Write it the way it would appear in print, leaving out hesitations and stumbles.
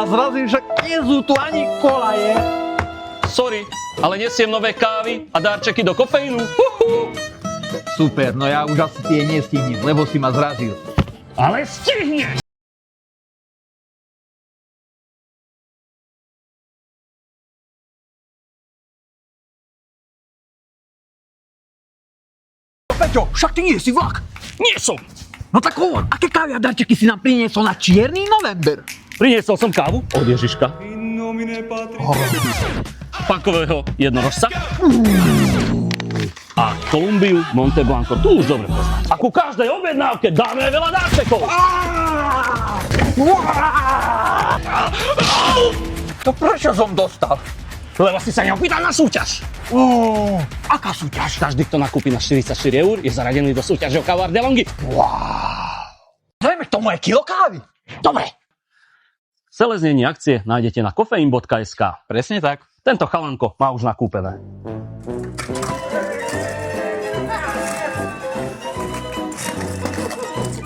ma zrazil, však nie sú tu ani kolaje. Sorry, ale nesiem nové kávy a darčeky do kofeínu. Super, no ja už asi tie nestihnem, lebo si ma zrazil. Ale stihneš! Peťo, však ty nie si vlak. Nie som! No tak hovor, aké kávy a darčeky si nám priniesol na čierny november? Priniesol som kávu od Ježiška. Pakového jednorožca. A Kolumbiu Monte Blanco. Tu už dobre poznáš. A ku každej objednávke dáme veľa darčekov. To prečo som dostal? Lebo si sa neopýtal na súťaž. Aká súťaž? Každý, kto nakúpi na 44 eur, je zaradený do súťaže o kávu Ardelongy. Dajme k tomu aj kilo kávy. Dobre. Celé znenie akcie nájdete na kofeín.sk. Presne tak. Tento chalanko má už nakúpené.